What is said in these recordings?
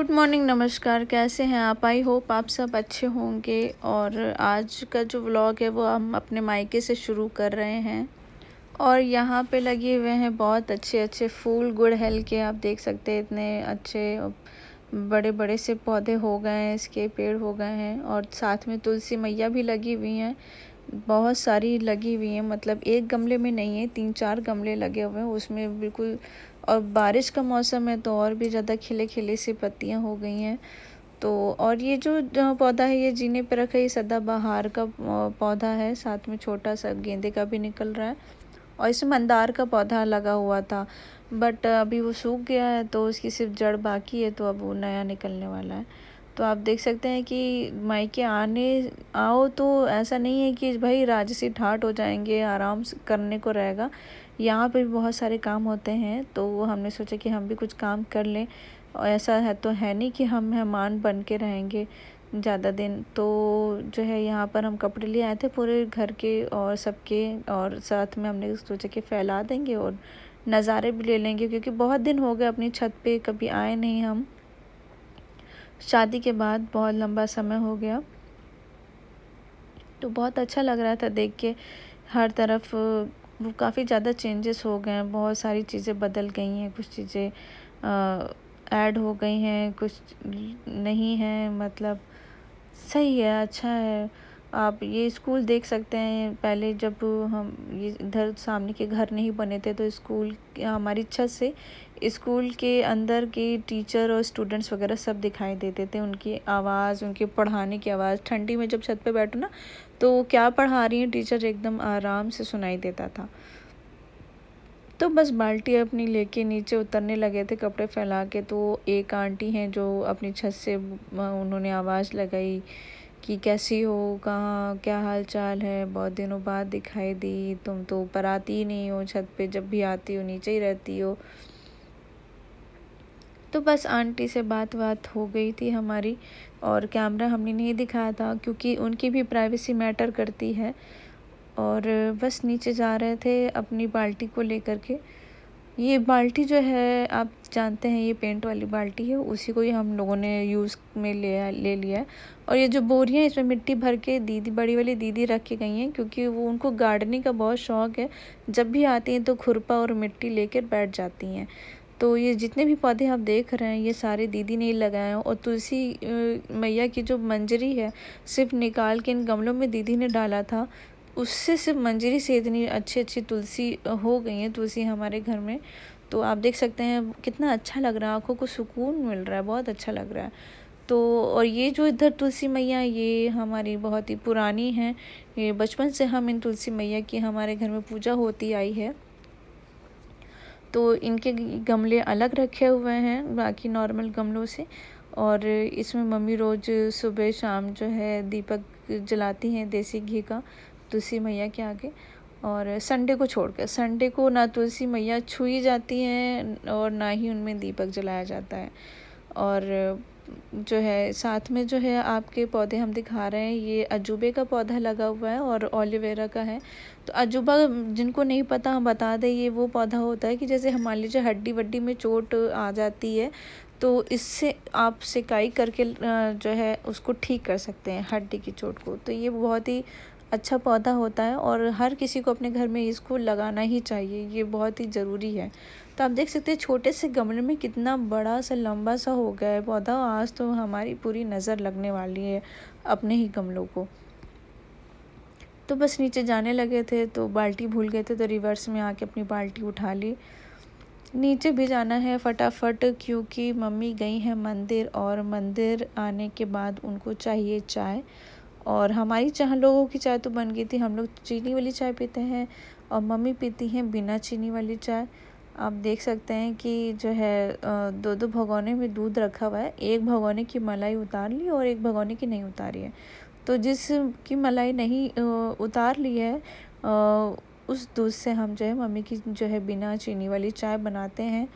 Good morning, नमस्कार। कैसे हैं आप? आई होप आप सब अच्छे होंगे। और आज का जो व्लॉग है वो हम अपने मायके से शुरू कर रहे हैं। और यहाँ पे लगे हुए हैं बहुत अच्छे अच्छे फूल गुड़हल के। आप देख सकते हैं इतने अच्छे बड़े बड़े से पौधे हो गए हैं, इसके पेड़ हो गए हैं। और साथ में तुलसी मैया भी लगी हुई हैं, बहुत सारी लगी हुई हैं। मतलब एक गमले में नहीं है, 3-4 गमले लगे हुए हैं उसमें बिल्कुल। और बारिश का मौसम है तो और भी ज़्यादा खिले खिले सी पत्तियां हो गई हैं। तो और ये जो पौधा है ये जीने पे रखा है, ये सदाबहार का पौधा है। साथ में छोटा सा गेंदे का भी निकल रहा है। और इसमें मंदार का पौधा लगा हुआ था, बट अभी वो सूख गया है तो उसकी सिर्फ जड़ बाकी है, तो अब वो नया निकलने वाला है। तो आप देख सकते हैं कि मायके आओ तो ऐसा नहीं है कि भाई राजसी ठाट हो जाएंगे, आराम से करने को रहेगा। यहाँ पे भी बहुत सारे काम होते हैं, तो हमने सोचा कि हम भी कुछ काम कर लें। और ऐसा है तो है नहीं कि हम मेहमान बन के रहेंगे ज़्यादा दिन। तो जो है यहाँ पर हम कपड़े ले आए थे पूरे घर के और सबके, और साथ में हमने सोचा कि फैला देंगे और नज़ारे भी ले लेंगे, क्योंकि बहुत दिन हो गए अपनी छत पे कभी आए नहीं हम। शादी के बाद बहुत लंबा समय हो गया, तो बहुत अच्छा लग रहा था देख के। हर तरफ वो काफ़ी ज़्यादा चेंजेस हो गए हैं, बहुत सारी चीज़ें बदल गई हैं, कुछ चीज़ें ऐड हो गई हैं, कुछ नहीं हैं। मतलब सही है, अच्छा है। आप ये स्कूल देख सकते हैं, पहले जब हम ये इधर सामने के घर नहीं बने थे तो स्कूल हमारी छत से स्कूल के अंदर के टीचर और स्टूडेंट्स वगैरह सब दिखाई देते थे। उनकी आवाज़, उनके पढ़ाने की आवाज़, ठंडी में जब छत पे बैठो ना तो क्या पढ़ा रही हैं टीचर एकदम आराम से सुनाई देता था। तो बस बाल्टी अपनी लेके नीचे उतरने लगे थे कपड़े फैला के, तो एक आंटी हैं जो अपनी छत से उन्होंने आवाज़ लगाई कि कैसी हो, कहाँ, क्या हाल चाल है, बहुत दिनों बाद दिखाई दी, तुम तो ऊपर आती ही नहीं हो, छत पे जब भी आती हो नीचे ही रहती हो। तो बस आंटी से बात हो गई थी हमारी, और कैमरा हमने नहीं दिखाया था क्योंकि उनकी भी प्राइवेसी मैटर करती है। और बस नीचे जा रहे थे अपनी बाल्टी को लेकर के। ये बाल्टी जो है आप जानते हैं, ये पेंट वाली बाल्टी है, उसी को ही हम लोगों ने यूज़ में ले लिया है। और ये जो बोरियां इसमें मिट्टी भर के दीदी, बड़ी वाली दीदी रख के गई हैं, क्योंकि वो उनको गार्डनिंग का बहुत शौक़ है। जब भी आती हैं तो खुरपा और मिट्टी लेकर बैठ जाती हैं। तो ये जितने भी पौधे आप देख रहे हैं ये सारे दीदी ने लगाए हैं। और तुलसी मैया की जो मंजरी है सिर्फ निकाल के इन गमलों में दीदी ने डाला था, उससे सिर्फ मंजरी से इतनी अच्छी अच्छी तुलसी हो गई है, तुलसी हमारे घर में। तो आप देख सकते हैं कितना अच्छा लग रहा है, आँखों को सुकून मिल रहा है, बहुत अच्छा लग रहा है। तो और ये जो इधर तुलसी मैया ये हमारी बहुत ही पुरानी है, ये बचपन से हम इन तुलसी मैया की हमारे घर में पूजा होती आई है। तो इनके गमले अलग रखे हुए हैं बाकी नॉर्मल गमलों से। और इसमें मम्मी रोज़ सुबह शाम जो है दीपक जलाती हैं देसी घी का तुलसी मैया के आगे। और संडे को छोड़कर, संडे को ना तुलसी मैया छुई जाती हैं और ना ही उनमें दीपक जलाया जाता है। और जो है साथ में जो है आपके पौधे हम दिखा रहे हैं, ये अजूबे का पौधा लगा हुआ है और ओलिवेरा का है। तो अजूबा जिनको नहीं पता हम बता दें, ये वो पौधा होता है कि जैसे मान लीजिए हड्डी वड्डी में चोट आ जाती है तो इससे आप सिकाई करके जो है उसको ठीक कर सकते हैं हड्डी की चोट को। तो ये बहुत ही अच्छा पौधा होता है और हर किसी को अपने घर में इसको लगाना ही चाहिए, ये बहुत ही ज़रूरी है। तो आप देख सकते हैं छोटे से गमले में कितना बड़ा सा लंबा सा हो गया है पौधा। आज तो हमारी पूरी नज़र लगने वाली है अपने ही गमलों को। तो बस नीचे जाने लगे थे तो बाल्टी भूल गए थे, तो रिवर्स में आके अपनी बाल्टी उठा ली। नीचे भी जाना है फटाफट क्योंकि मम्मी गई हैं मंदिर, और मंदिर आने के बाद उनको चाहिए चाय। और हमारी चाय, लोगों की चाय तो बन गई थी, हम लोग चीनी वाली चाय पीते हैं और मम्मी पीती हैं बिना चीनी वाली चाय। आप देख सकते हैं कि जो है दो दो भगोने में दूध रखा हुआ है, एक भगोने की मलाई उतार ली और एक भगोने की नहीं उतारी है। तो जिसकी मलाई नहीं उतार ली है उस दूध से हम जो है मम्मी की जो है बिना चीनी वाली चाय बनाते हैं।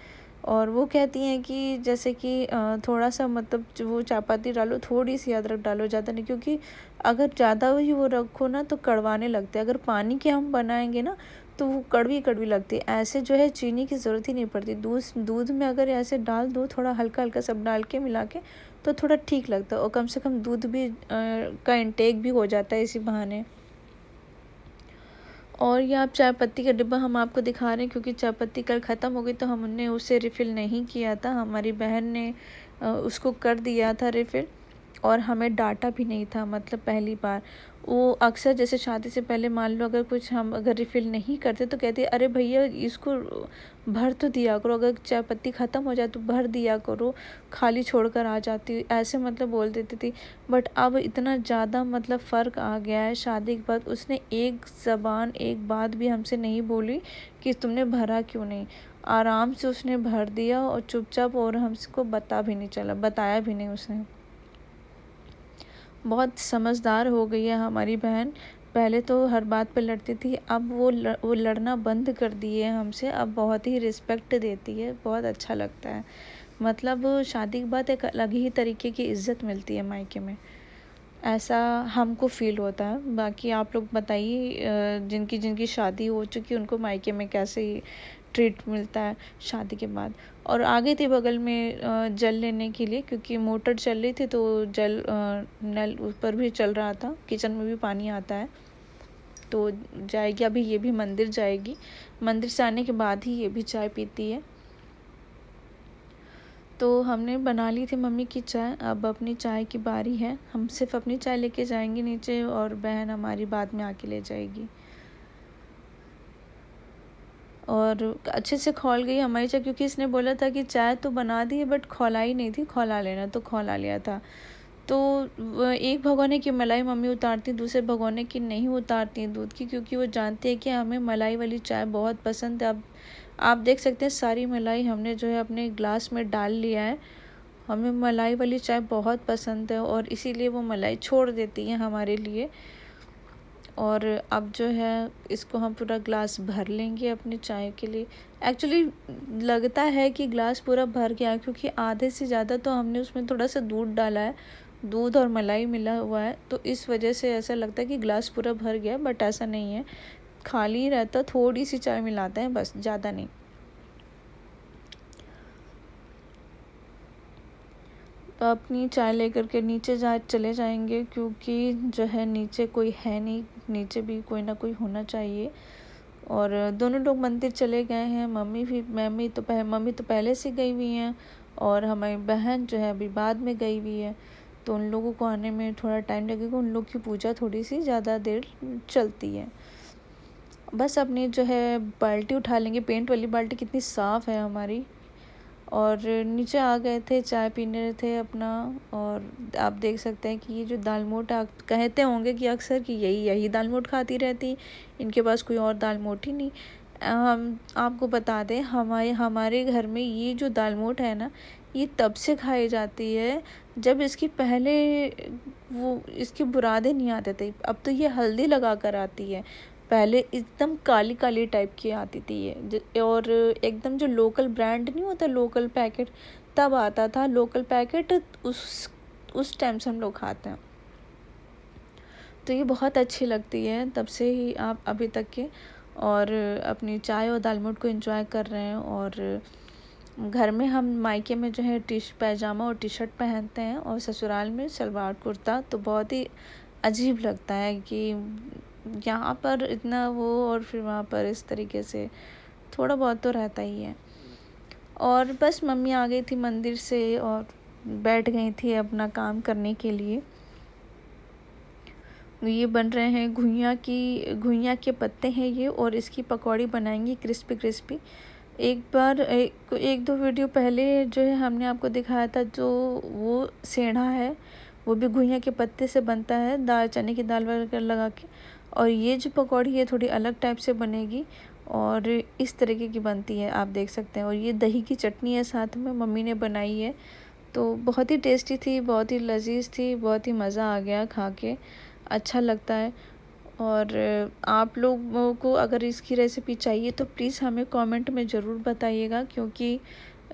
और वो कहती हैं कि जैसे कि थोड़ा सा मतलब जो वो चायपत्ती डालो, थोड़ी सी अदरक डालो, ज़्यादा नहीं, क्योंकि अगर ज़्यादा ही वो रखो ना तो कड़वाने लगते हैं। अगर पानी के हम बनाएंगे ना तो वो कड़वी कड़वी लगती है। ऐसे जो है चीनी की ज़रूरत ही नहीं पड़ती। दूध में अगर ऐसे डाल दो, थोड़ा हल्का हल्का सब डाल के मिला के, तो थोड़ा ठीक लगता है और कम से कम दूध भी का इंटेक भी हो जाता है इसी बहाने। और ये आप चाय पत्ती का डिब्बा हम आपको दिखा रहे हैं क्योंकि चाय पत्ती कल ख़त्म हो गई, तो हमने उसे रिफ़िल नहीं किया था। हमारी बहन ने उसको कर दिया था रिफ़िल, और हमें डांटा भी नहीं था। मतलब पहली बार वो अक्सर जैसे शादी से पहले मान लो अगर कुछ हम अगर रिफ़िल नहीं करते तो कहते अरे भैया इसको भर तो दिया करो, अगर चाय पत्ती ख़त्म हो जाए तो भर दिया करो, खाली छोड़ कर आ जाती, ऐसे मतलब बोल देती थी। बट अब इतना ज़्यादा मतलब फ़र्क आ गया है शादी के बाद। उसने एक ज़बान एक बात भी हमसे नहीं बोली कि तुमने भरा क्यों नहीं। आराम से उसने भर दिया और चुपचाप, और हमको बताया भी नहीं उसने। बहुत समझदार हो गई है हमारी बहन। पहले तो हर बात पे लड़ती थी, अब वो लड़ना बंद कर दी है हमसे। अब बहुत ही रिस्पेक्ट देती है, बहुत अच्छा लगता है। मतलब शादी के बाद एक अलग ही तरीके की इज़्ज़त मिलती है मायके में, ऐसा हमको फ़ील होता है। बाकी आप लोग बताइए जिनकी जिनकी शादी हो चुकी है उनको मायके में कैसे ट्रीट मिलता है शादी के बाद। और आ गई थी बगल में जल लेने के लिए क्योंकि मोटर चल रही थी, तो जल नल ऊपर भी चल रहा था, किचन में भी पानी आता है। तो जाएगी अभी, ये भी मंदिर जाएगी, मंदिर से आने के बाद ही ये भी चाय पीती है। तो हमने बना ली थी मम्मी की चाय, अब अपनी चाय की बारी है। हम सिर्फ अपनी चाय लेके जाएंगे नीचे और बहन हमारी बाद में आके ले जाएगी। और अच्छे से खौल गई हमारी चाय, क्योंकि इसने बोला था कि चाय तो बना दी है बट खौलाई नहीं थी, खौला लेना, तो खौला लिया था। तो एक भगोने की मलाई मम्मी उतारती, दूसरे भगोने की नहीं उतारती दूध की, क्योंकि वो जानती है कि हमें मलाई वाली चाय बहुत पसंद है। अब आप देख सकते हैं सारी मलाई हमने जो है अपने ग्लास में डाल लिया है। हमें मलाई वाली चाय बहुत पसंद है और इसीलिए वो मलाई छोड़ देती है हमारे लिए। और अब जो है इसको हम पूरा ग्लास भर लेंगे अपनी चाय के लिए। एक्चुअली लगता है कि ग्लास पूरा भर गया है क्योंकि आधे से ज़्यादा तो हमने उसमें थोड़ा सा दूध डाला है, दूध और मलाई मिला हुआ है, तो इस वजह से ऐसा लगता है कि ग्लास पूरा भर गया, बट ऐसा नहीं है, खाली रहता, थोड़ी सी चाय मिलाते हैं बस, ज़्यादा नहीं। तो अपनी चाय लेकर के नीचे चले जाएंगे क्योंकि जो है नीचे कोई है नहीं, नीचे भी कोई ना कोई होना चाहिए। और दोनों लोग मंदिर चले गए हैं, मम्मी तो पहले से गई हुई हैं और हमारी बहन जो है अभी बाद में गई हुई है, तो उन लोगों को आने में थोड़ा टाइम लगेगा। उन लोग की पूजा थोड़ी सी ज़्यादा देर चलती है। बस अपनी जो है बाल्टी उठा लेंगे, पेंट वाली बाल्टी कितनी साफ़ है हमारी। और नीचे आ गए थे, चाय पीने थे अपना। और आप देख सकते हैं कि ये जो दाल मोट आप कहते होंगे कि अक्सर कि यही दाल मोट खाती रहती, इनके पास कोई और दाल मोट ही नहीं। हम आपको बता दें हमारे घर में ये जो दाल मोट है ना, ये तब से खाई जाती है जब इसकी पहले वो इसके बुरादे नहीं आते थे। अब तो ये हल्दी लगा कर आती है, पहले एकदम काली काली टाइप की आती थी ये। और एकदम जो लोकल ब्रांड नहीं होता, लोकल पैकेट, तब आता था लोकल पैकेट, उस टाइम से हम लोग खाते हैं। तो ये बहुत अच्छी लगती है तब से ही आप अभी तक के। और अपनी चाय और दाल मोट को एंजॉय कर रहे हैं। और घर में हम मायके में जो है पैजामा और टी शर्ट पहनते हैं और ससुराल में सलवार कुर्ता। तो बहुत ही अजीब लगता है कि यहाँ पर इतना वो और फिर वहाँ पर इस तरीके से, थोड़ा बहुत तो रहता ही है। और बस मम्मी आ गई थी मंदिर से और बैठ गई थी अपना काम करने के लिए। ये बन रहे हैं घुइयाँ के पत्ते हैं ये, और इसकी पकौड़ी बनाएंगी क्रिस्पी क्रिस्पी। एक दो वीडियो पहले जो है हमने आपको दिखाया था, जो वो सेंधा है वो भी घुइयाँ के पत्ते से बनता है, चने की दाल वगैरह लगा के। और ये जो पकौड़ी है थोड़ी अलग टाइप से बनेगी और इस तरीके की बनती है, आप देख सकते हैं। और ये दही की चटनी है साथ में, मम्मी ने बनाई है, तो बहुत ही टेस्टी थी, बहुत ही लजीज थी, बहुत ही मज़ा आ गया खा के, अच्छा लगता है। और आप लोगों को अगर इसकी रेसिपी चाहिए तो प्लीज़ हमें कमेंट में ज़रूर बताइएगा, क्योंकि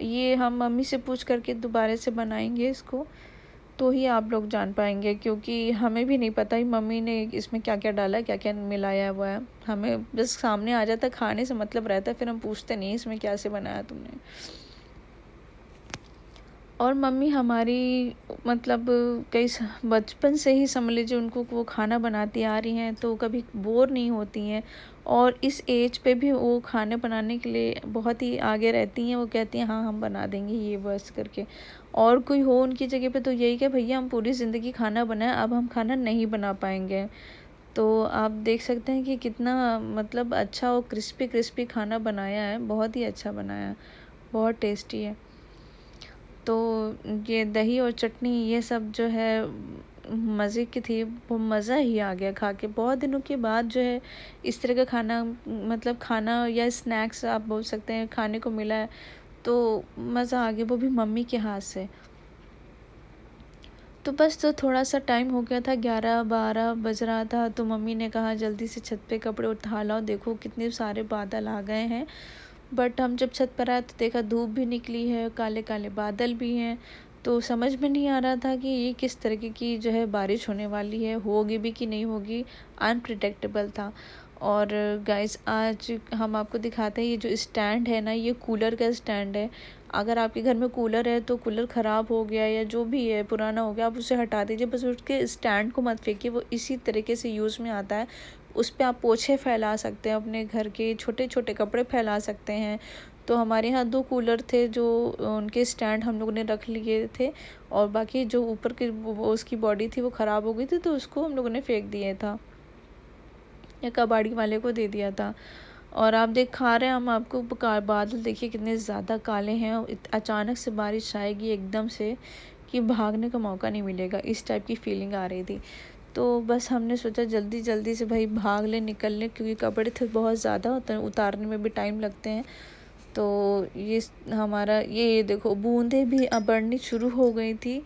ये हम मम्मी से पूछ करके दोबारा से बनाएंगे इसको। तो ही आप लोग जान पाएंगे, क्योंकि हमें भी नहीं पता ही मम्मी ने इसमें क्या क्या डाला है, क्या क्या मिलाया हुआ है। हमें बस सामने आ जाता, खाने से मतलब रहता है, फिर हम पूछते नहीं इसमें क्या से बनाया तुमने। और मम्मी हमारी मतलब कई बचपन से ही समझ लीजिए उनको वो खाना बनाती आ रही हैं, तो कभी बोर नहीं होती हैं। और इस एज पे भी वो खाने बनाने के लिए बहुत ही आगे रहती हैं। वो कहती हैं हाँ हम बना देंगे ये बस करके। और कोई हो उनकी जगह पे तो यही कि भैया हम पूरी ज़िंदगी खाना बनाए, अब हम खाना नहीं बना पाएंगे। तो आप देख सकते हैं कि कितना मतलब अच्छा और क्रिस्पी क्रिस्पी खाना बनाया है, बहुत ही अच्छा बनाया है, बहुत टेस्टी है। तो ये दही और चटनी ये सब जो है मज़े की थी, वो मज़ा ही आ गया खा के। बहुत दिनों के बाद जो है इस तरह का खाना मतलब खाना या स्नैक्स आप बोल सकते हैं खाने को मिला है, तो मज़ा आ गया, वो भी मम्मी के हाथ से। तो बस तो थोड़ा सा टाइम हो गया था, 11-12 बज रहा था, तो मम्मी ने कहा जल्दी से छत पे कपड़े उठा लाओ, देखो कितने सारे बादल आ गए हैं। बट हम जब छत पर आए तो देखा धूप भी निकली है, काले काले बादल भी हैं। तो समझ में नहीं आ रहा था कि ये किस तरीके की जो है बारिश होने वाली है, होगी भी कि नहीं होगी, अनप्रिडिक्टेबल था। और गाइस आज हम आपको दिखाते हैं, ये जो स्टैंड है ना, ये कूलर का स्टैंड है। अगर आपके घर में कूलर है तो कूलर ख़राब हो गया या जो भी है पुराना हो गया, आप उसे हटा दीजिए, बस उसके स्टैंड को मत फेंकिए, वो इसी तरीके से यूज़ में आता है। उस पे आप पोछे फैला सकते हैं, अपने घर के छोटे छोटे कपड़े फैला सकते हैं। तो हमारे यहाँ 2 कूलर थे जो उनके स्टैंड हम लोगों ने रख लिए थे, और बाकी जो ऊपर की उसकी बॉडी थी वो ख़राब हो गई थी, तो उसको हम लोगों ने फेंक दिया था या कबाड़ी वाले को दे दिया था। और आप दिखा रहे हैं हम आपको बादल, देखिए कितने ज़्यादा काले हैं। अचानक से बारिश आएगी एकदम से कि भागने का मौका नहीं मिलेगा, इस टाइप की फीलिंग आ रही थी। तो बस हमने सोचा जल्दी जल्दी से भाई भाग ले, निकल ले, क्योंकि कपड़े थे बहुत ज़्यादा, उतारने में भी टाइम लगते हैं। तो ये हमारा ये देखो बूंदें भी अब पड़नी शुरू हो गई थी।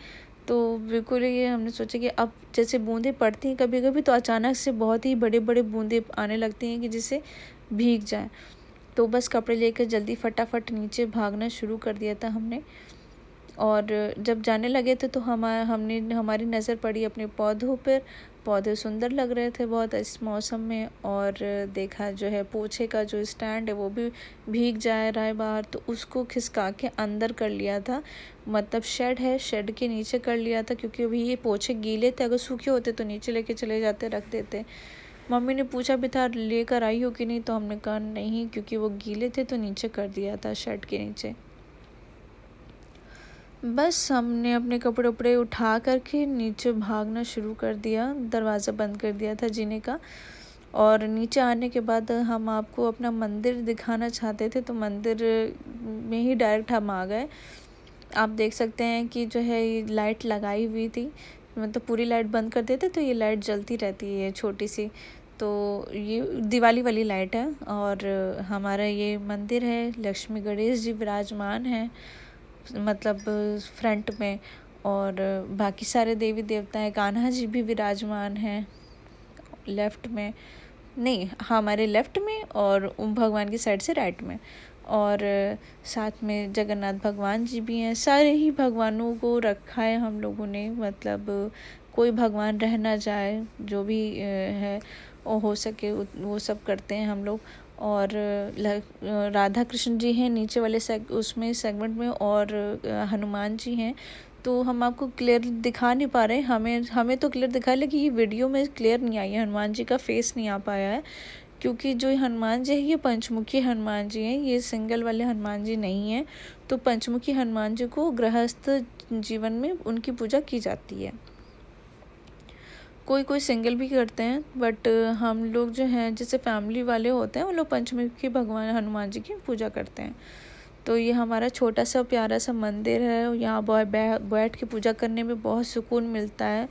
तो बिल्कुल ये हमने सोचा कि अब जैसे बूंदें पड़ती हैं कभी कभी, तो अचानक से बहुत ही बड़े बड़े बूंदें आने लगती हैं कि जिससे भीग जाए। तो बस कपड़े लेकर जल्दी फटाफट नीचे भागना शुरू कर दिया था हमने। और जब जाने लगे थे तो हमारी नज़र पड़ी अपने पौधों पर। पौधे सुंदर लग रहे थे बहुत इस मौसम में। और देखा जो है पोछे का जो स्टैंड है वो भी भीग जा रहा है बाहर, तो उसको खिसका के अंदर कर लिया था। मतलब शेड है, शेड के नीचे कर लिया था, क्योंकि अभी ये पोछे गीले थे, अगर सूखे होते तो नीचे लेके चले जाते, रख देते। मम्मी ने पूछा भी था लेकर आई हो कि नहीं, तो हमने कहा नहीं, क्योंकि वो गीले थे तो नीचे कर दिया था शेड के नीचे। बस हमने अपने कपड़े उपड़े उठा करके नीचे भागना शुरू कर दिया, दरवाज़ा बंद कर दिया था जीने का। और नीचे आने के बाद हम आपको अपना मंदिर दिखाना चाहते थे, तो मंदिर में ही डायरेक्ट हम आ गए। आप देख सकते हैं कि जो है ये लाइट लगाई हुई थी, मतलब पूरी लाइट बंद कर देते तो ये लाइट जलती रहती है छोटी सी। तो ये दिवाली वाली लाइट है। और हमारा ये मंदिर है, लक्ष्मी गणेश जी विराजमान हैं मतलब फ्रंट में। और बाकी सारे देवी देवता हैं, कान्हा जी भी विराजमान हैं लेफ़्ट में, नहीं हमारे लेफ़्ट में, और भगवान की साइड से राइट में। और साथ में जगन्नाथ भगवान जी भी हैं। सारे ही भगवानों को रखा है हम लोगों ने, मतलब कोई भगवान रह ना जाए, जो भी है वो हो सके वो सब करते हैं हम लोग। और राधा कृष्ण जी हैं नीचे वाले उसमें सेगमेंट में, और हनुमान जी हैं। तो हम आपको क्लियर दिखा नहीं पा रहे, हमें तो क्लियर दिखा है, लेकिन ये वीडियो में क्लियर नहीं आई है, हनुमान जी का फेस नहीं आ पाया है। क्योंकि जो हनुमान जी है ये पंचमुखी हनुमान जी हैं, ये सिंगल वाले हनुमान जी नहीं हैं। तो पंचमुखी हनुमान जी को गृहस्थ जीवन में उनकी पूजा की जाती है। कोई कोई सिंगल भी करते हैं, बट हम लोग जो हैं जैसे फैमिली वाले होते हैं, वो लोग पंचमुखी भगवान हनुमान जी की पूजा करते हैं। तो ये हमारा छोटा सा प्यारा सा मंदिर है, यहाँ बैठ के पूजा करने में बहुत सुकून मिलता है,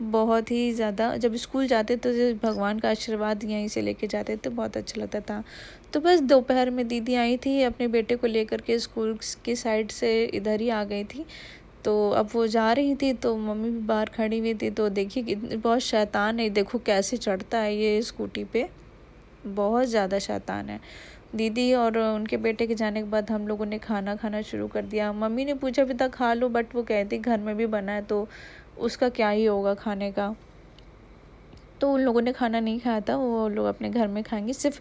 बहुत ही ज़्यादा। जब स्कूल जाते तो भगवान का आशीर्वाद यहीं से लेके जाते थे, बहुत अच्छा लगता था। तो बस दोपहर में दीदी आई थी अपने बेटे को लेकर के, स्कूल के साइड से इधर ही आ गई थी। तो अब वो जा रही थी तो मम्मी भी बाहर खड़ी हुई थी। तो देखिए कितनी बहुत शैतान है, देखो कैसे चढ़ता है ये स्कूटी पे, बहुत ज़्यादा शैतान है। दीदी और उनके बेटे के जाने के बाद हम लोगों ने खाना खाना शुरू कर दिया। मम्मी ने पूछा भी था खा लो, बट वो कहती घर में भी बना है तो उसका क्या ही होगा खाने का। तो उन लोगों ने खाना नहीं खाया था, वो लोग अपने घर में खाएंगे, सिर्फ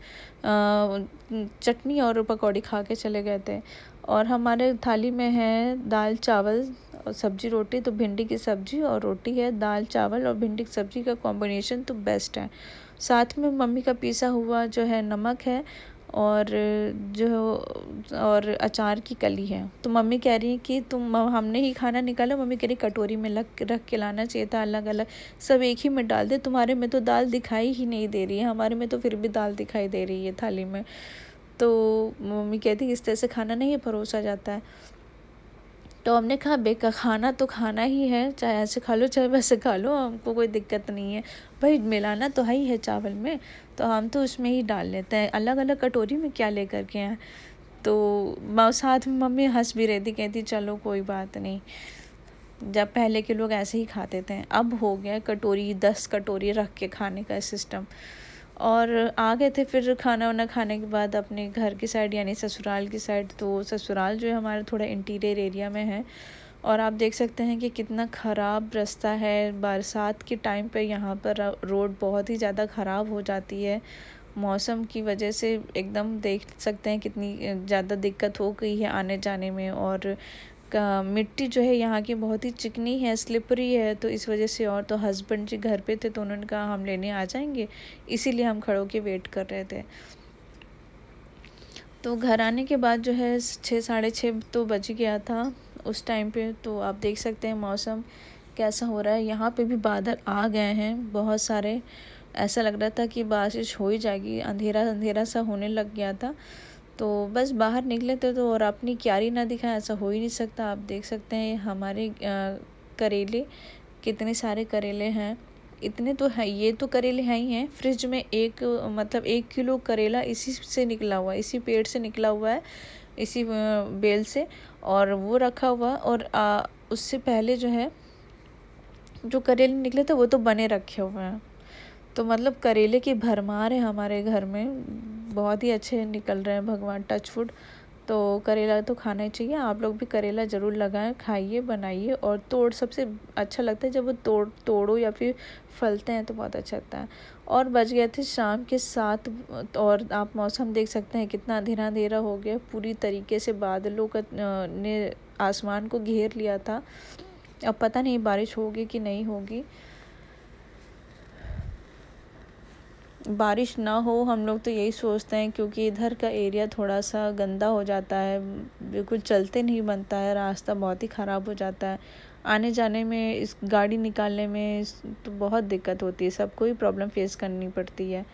चटनी और पकौड़ी खा के चले गए थे। और हमारे थाली में है दाल चावल और सब्जी रोटी। तो भिंडी की सब्जी और रोटी है, दाल चावल और भिंडी की सब्जी का कॉम्बिनेशन तो बेस्ट है। साथ में मम्मी का पिसा हुआ जो है नमक है, और जो और अचार की कली है। तो मम्मी कह रही है कि तुम हमने ही खाना निकाला, मम्मी कह रही कटोरी में रख के लाना चाहिए था, अलग अलग सब एक ही में डाल दे, तुम्हारे में तो दाल दिखाई ही नहीं दे रही है, हमारे में तो फिर भी दाल दिखाई दे रही है थाली में। तो मम्मी कहती इस तरह से खाना नहीं परोसा जाता है। तो हमने कहा बेका खाना तो खाना ही है, चाहे ऐसे खा लो चाहे वैसे खा लो, हमको कोई दिक्कत नहीं है भाई, मिलाना तो है ही है चावल में, तो हम तो उसमें ही डाल लेते हैं, अलग अलग कटोरी में क्या लेकर के आए। तो साथ में मम्मी हंस भी रही थी, कहती चलो कोई बात नहीं, जब पहले के लोग ऐसे ही खाते थे, अब हो गया कटोरी 10 कटोरी रख के खाने का सिस्टम। और आ गए थे फिर खाना वाना खाने के बाद अपने घर की साइड यानी ससुराल की साइड। तो ससुराल जो है हमारा थोड़ा इंटीरियर एरिया में है, और आप देख सकते हैं कि कितना ख़राब रास्ता है। बरसात के टाइम पे यहाँ पर रोड बहुत ही ज़्यादा ख़राब हो जाती है, मौसम की वजह से एकदम देख सकते हैं कितनी ज़्यादा दिक्कत हो गई है आने जाने में। और मिट्टी जो है यहाँ की बहुत ही चिकनी है, स्लिपरी है, तो इस वजह से। और तो हस्बैंड जी घर पे थे तो उन्होंने कहा हम लेने आ जाएंगे, इसीलिए हम खड़ों के वेट कर रहे थे। तो घर आने के बाद जो है 6 साढ़े 6 तो बज गया था उस टाइम पे। तो आप देख सकते हैं मौसम कैसा हो रहा है, यहाँ पे भी बादल आ गए हैं बहुत सारे, ऐसा लग रहा था कि बारिश हो ही जाएगी, अंधेरा अंधेरा सा होने लग गया था। तो बस बाहर निकले थे तो और अपनी क्यारी ना दिखाएं, ऐसा हो ही नहीं सकता। आप देख सकते हैं हमारे करेले, कितने सारे करेले हैं, इतने तो है, ये तो करेले हैं ही हैं। फ्रिज में एक मतलब 1 किलो करेला इसी से निकला हुआ है, इसी पेड़ से निकला हुआ है, इसी बेल से, और वो रखा हुआ। और उससे पहले जो है जो करेले निकले थे वो तो बने रखे हुए हैं। तो मतलब करेले की भरमार है हमारे घर में, बहुत ही अच्छे निकल रहे हैं, भगवान टच वुड। तो करेला तो खाना ही चाहिए, आप लोग भी करेला ज़रूर लगाएं, खाइए, बनाइए। और सबसे अच्छा लगता है जब वो तोड़ो या फिर फलते हैं तो बहुत अच्छा लगता है। और बज गए थे शाम के 7, और आप मौसम देख सकते हैं कितना अंधेरा अंधेरा हो गया, पूरी तरीके से बादलों का ने आसमान को घेर लिया था। अब पता नहीं बारिश होगी कि नहीं होगी। बारिश ना हो हम लोग तो यही सोचते हैं, क्योंकि इधर का एरिया थोड़ा सा गंदा हो जाता है, बिल्कुल चलते नहीं बनता है, रास्ता बहुत ही ख़राब हो जाता है, आने जाने में, इस गाड़ी निकालने में तो बहुत दिक्कत होती है, सबको ही प्रॉब्लम फेस करनी पड़ती है।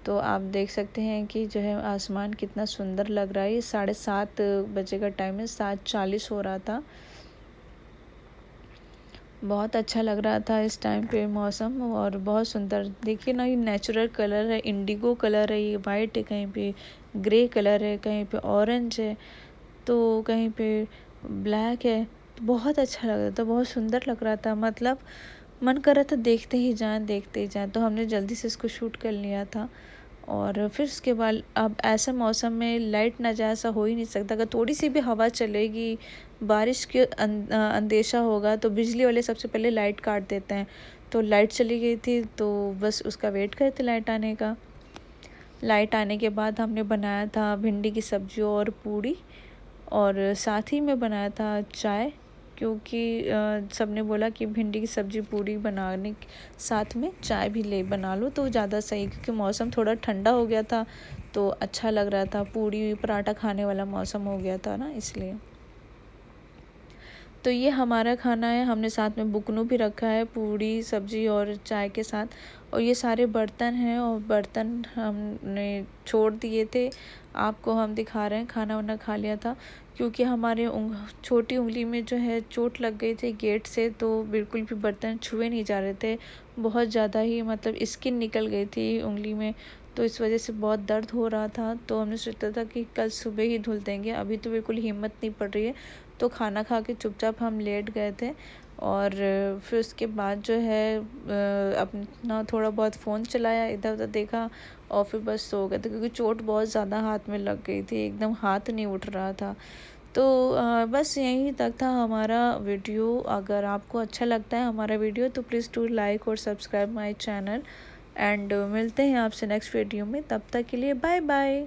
तो आप देख सकते हैं कि जो है आसमान कितना सुंदर लग रहा है। 7:30 बजे का टाइम है, 7:40 हो रहा था, बहुत अच्छा लग रहा था इस टाइम पे मौसम, और बहुत सुंदर। देखिए ना, ये नेचुरल कलर है, इंडिगो कलर है, ये वाइट है, कहीं पे ग्रे कलर है, कहीं पे ऑरेंज है, तो कहीं पे ब्लैक है। तो बहुत अच्छा लग रहा था, बहुत सुंदर लग रहा था, मतलब मन कर रहा था देखते ही जाएं देखते ही जाएं। तो हमने जल्दी से इसको शूट कर लिया था। और फिर उसके बाद अब ऐसा मौसम में लाइट ना जाए ऐसा हो ही नहीं सकता। अगर थोड़ी सी भी हवा चलेगी, बारिश के अंदेशा होगा, तो बिजली वाले सबसे पहले लाइट काट देते हैं। तो लाइट चली गई थी, तो बस उसका वेट करे थे लाइट आने का। लाइट आने के बाद हमने बनाया था भिंडी की सब्जी और पूड़ी, और साथ ही में बनाया था चाय, क्योंकि सब ने बोला कि भिंडी की सब्ज़ी पूड़ी बनाने साथ में चाय भी ले बना लो तो ज़्यादा सही, क्योंकि मौसम थोड़ा ठंडा हो गया था तो अच्छा लग रहा था, पूड़ी पराठा खाने वाला मौसम हो गया था ना, इसलिए। तो ये हमारा खाना है, हमने साथ में बुकनू भी रखा है पूड़ी सब्जी और चाय के साथ। और ये सारे बर्तन हैं, और बर्तन हमने छोड़ दिए थे, आपको हम दिखा रहे हैं। खाना वाना खा लिया था, क्योंकि हमारे छोटी उंगली में जो है चोट लग गई थी गेट से, तो बिल्कुल भी बर्तन छुए नहीं जा रहे थे, बहुत ज़्यादा ही मतलब स्किन निकल गई थी उंगली में, तो इस वजह से बहुत दर्द हो रहा था। तो हमने सोचा था कि कल सुबह ही धुल देंगे, अभी तो बिल्कुल हिम्मत नहीं पड़ रही है। तो खाना खा के चुपचाप हम लेट गए थे, और फिर उसके बाद जो है अपना थोड़ा बहुत फ़ोन चलाया, इधर उधर देखा, और फिर बस सो गए थे, क्योंकि चोट बहुत ज़्यादा हाथ में लग गई थी, एकदम हाथ नहीं उठ रहा था। तो बस यहीं तक था हमारा वीडियो। अगर आपको अच्छा लगता है हमारा वीडियो तो प्लीज़ डू लाइक और सब्सक्राइब माय चैनल। एंड मिलते हैं आपसे नेक्स्ट वीडियो में, तब तक के लिए बाय बाय।